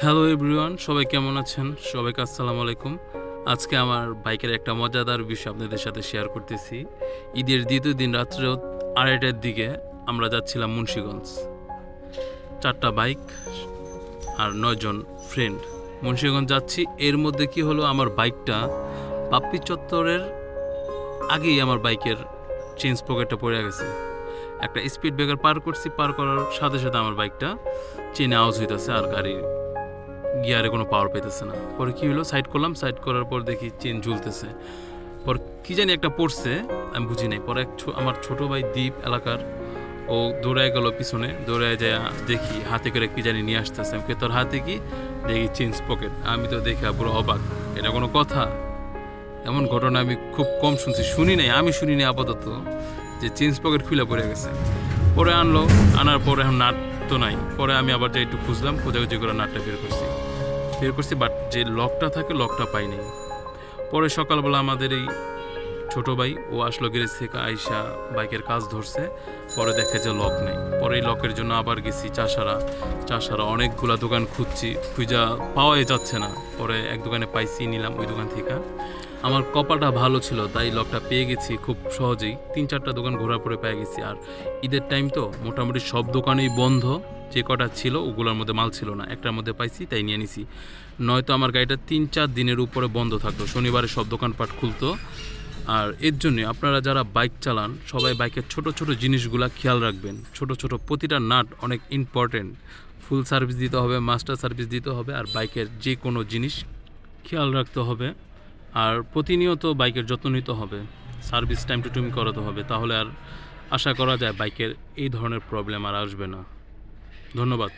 Hello everyone, সবাই কেমন আছেন? সবাইকে আসসালামু আলাইকুম। আজকে আমার বাইকের একটা মজাদার বিষয় আপনাদের সাথে শেয়ার করতেছি। ঈদের দ্বিতীয় দিন রাত্রে 2:30টার দিকে আমরা যাচ্ছিলাম মুন্সিগঞ্জ। 4টা বাইক আর 9 জন ফ্রেন্ড মুন্সিগঞ্জ যাচ্ছি। এর মধ্যে কি হলো, আমার বাইকটা বাপ্পি চত্বরের আগেই আমার বাইকের চেঞ্জ পকেটটা পড়ে গেছে। একটা স্পিড ব্রেকার পার করছি, পার করার সাথে সাথে আমার বাইকটা চেনে আওয়াজ হইতেছে আর গাড়ির গিয়ারে কোনো পাওয়ার পেতেছে না। পরে কী হলো, সাইড করলাম, সাইড করার পর দেখি চেন ঝুলতেছে। পর কী জানি একটা পড়ছে, আমি বুঝি নাই। পরে আমার ছোটো ভাই দ্বীপ এলাকার, ও দৌড়ায় গেল পিছনে, দৌড়ায় যায় দেখি হাতে করে কী জানি নিয়ে আসতেছে। আমি তোর হাতে কি, দেখি চেঞ্জ পকেট। আমি তো দেখে পুরো অবাক, এটা কোনো কথা? এমন ঘটনা আমি খুব কম শুনছি, আমি শুনি নাই আপাতত যে চেঞ্জ পকেট খুলে পড়ে গেছে। পরে আনলো, আনার পরে এখন নাট তো নাই। পরে আমি আবার যে একটু খুঁজলাম, খোঁজাখুঁজি করে নাটটা বের করছি, বাট যে লকটা থাকে লকটা পাইনি। পরে সকালবেলা আমাদের এই ছোটো ভাই ও আসলো গ্যারেজ থেকে, আইসা বাইকের কাজ ধরছে। পরে দেখে যে লক নেই। পরে এই লকের জন্য আবার গেছি চাষারা অনেকগুলা দোকান খুঁজছি, খুঁজা পাওয়াই যাচ্ছে না। পরে এক দোকানে পাইছি, নিলাম ওই দোকান থেকে। আমার কপালটা ভালো ছিল, তাই লকটা পেয়ে গেছি খুব সহজেই। 3-4টা দোকান ঘোরার পরে পেয়ে গেছি। আর ঈদের টাইম তো মোটামুটি সব দোকানেই বন্ধ, যে কটা ছিল ওগুলোর মধ্যে মাল ছিল না। একটার মধ্যে পাইছি, তাই নিয়ে নিছি। নয়তো আমার গাড়িটা 3-4 দিনের উপরে বন্ধ থাকতো, শনিবারে সব দোকানপাট খুলতো। আর এর জন্যে আপনারা যারা বাইক চালান, সবাই বাইকের ছোট ছোট জিনিসগুলা খেয়াল রাখবেন। ছোট ছোট প্রতিটা নাট অনেক ইম্পর্টেন্ট। ফুল সার্ভিস দিতে হবে, মাস্টার সার্ভিস দিতে হবে, আর বাইকের যে কোনো জিনিস খেয়াল রাখতে হবে। আর প্রতিনিয়ত বাইকের যত্ন নিতে হবে, সার্ভিস টাইম টু টাইম করাতে হবে। তাহলে আর আশা করা যায় বাইকের এই ধরনের প্রবলেম আর আসবে না। ধন্যবাদ।